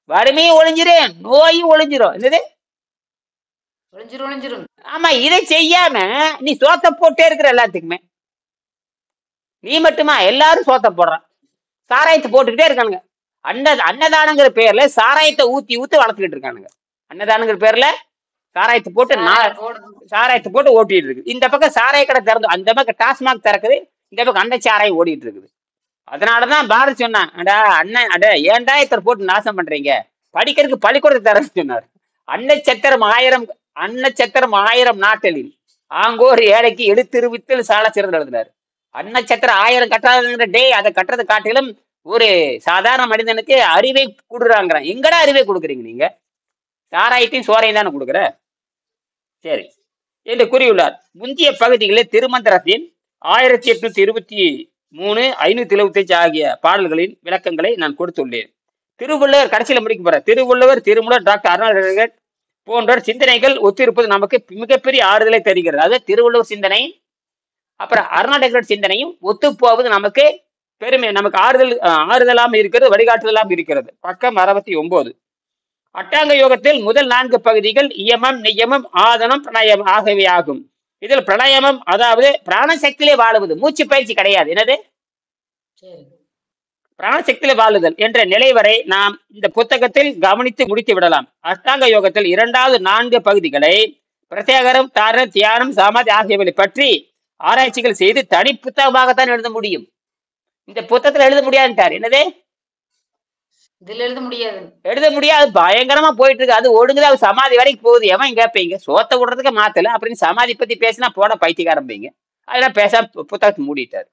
வறுமையும் ஒழிஞ்சிரும், நோயும் ஒழிஞ்சிரும். என்னது ஒழிஞ்சிரும். ஆமா, இதை செய்யாம நீ சோத்த போட்டே இருக்கிற எல்லாத்துக்குமே. நீ மட்டுமா? எல்லாரும் சோத்த போடுறான், சாராயத்தை போட்டுக்கிட்டே இருக்கானுங்க. அன்னதானங்கிற பேர்ல சாராயத்தை ஊத்தி வளர்த்துக்கிட்டு இருக்கானுங்க. அன்னதானங்கிற பேர்ல சாராயத்தை போட்டு ஓட்டிட்டு இருக்கு. இந்த பக்கம் சாராய கடை திறந்து, அந்த பக்கம் டாஸ்மாக் திறக்குது, இந்த பக்கம் அன்ன சாராயம் ஓடிட்டு இருக்குது. அதனாலதான் பாரதி சொன்னான், ஏன்டா இத்தனை போட்டு நாசம் பண்றீங்க, படிக்கிறதுக்கு பள்ளிக்கூடத்தை திறந்து சொன்னார். அன்னச்சத்திரம் 1000 நாட்டலில் ஆங்கோர் ஏழைக்கு எடுத்திருவித்தில் சால சிறந்து எழுதினார். அன்னச்சத்திரம் 1000 கட்டாதுங்கிற டே, அதை கட்டுறது காட்டிலும் ஒரு சாதாரண மனிதனுக்கு அறிவை கொடுக்குறாங்கிறான். எங்கடா அறிவை கொடுக்குறீங்க நீங்க? சாராயத்தையும் சோறையும் தானே கொடுக்குற. சரி என்று கூறியுள்ளார். முந்தைய பகுதிகளில் திருமந்திரத்தின் 1823, 575 ஆகிய பாடல்களின் விளக்கங்களை நான் கொடுத்துள்ளேன். திருவள்ளுவர் கடைசியில முடிக்க போற. திருவள்ளுவர், திருமூலர், டாக்டர் அருணாச்சலம் போன்றோர் சிந்தனைகள் ஒத்திருப்பது நமக்கு மிகப்பெரிய ஆறுதலை தருகிறது. அதாவது திருவள்ளுவர் சிந்தனை அப்புறம் அருணாச்சலம் சிந்தனையும் ஒத்து போவது நமக்கு பெருமை, நமக்கு ஆறுதலாம் இருக்கிறது, வழிகாட்டுதலாம் இருக்கிறது. பக்கம் 69. அட்டாங்க யோகத்தில் முதல் 4 பகுதிகள் இயமம், நியமம், ஆதனம், பிரணயம் ஆகவே ஆகும். இதில் பிரணயமம் அதாவது பிராணசக்தியிலே வாழுவது, மூச்சு பயிற்சி கிடையாது. என்னது? பிராணசக்தியிலே வாழுதல் என்ற நிலை வரை நாம் இந்த புத்தகத்தில் கவனித்து முடித்து விடலாம். அஷ்டாங்க யோகத்தில் 2வது 4 பகுதிகளை பிரத்யேகரம், தாரணம், தியானம், சமாதி ஆகியவை பற்றி ஆராய்ச்சிகள் செய்து தனி புத்தகமாகத்தான் எழுத முடியும். இந்த புத்தகத்தில் எழுத முடியாதுட்டார். என்னது? எழுத முடியாது, பயங்கரமா போயிட்டு இருக்கு. அது ஒழுங்குதான் சமாதி வரைக்கும் போகுது. எவன் கேட்பீங்க? சோத்த விடுறதுக்கு மாத்தல அப்படின்னு சமாதி பத்தி பேசினா போட பைத்தியக்காரம்பீங்க. அதெல்லாம் பேசாம புத்தகத்தை மூடிட்டாரு.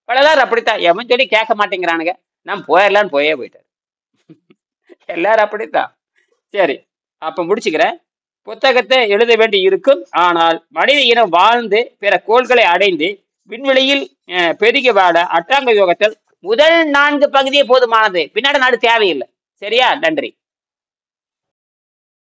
பலரும் அப்படித்தான், எவன் சொல்லி கேட்க மாட்டேங்கிறானுங்க, நான் போயிடலான்னு போயிட்டாரு. எல்லாரும் அப்படித்தான். சரி, அப்ப முடிச்சுக்கிறேன். புத்தகத்தை எழுத வேண்டி இருக்கும். ஆனால் மனித இனம் வாழ்ந்து பிற கோள்களை அடைந்து விண்வெளியில் பெருகி வாழ அட்டாங்க யோகத்தில் முதல் 4 பகுதியே போதுமானது. பின்னாடி நாடு தேவையில்லை. சரியா? நன்றி.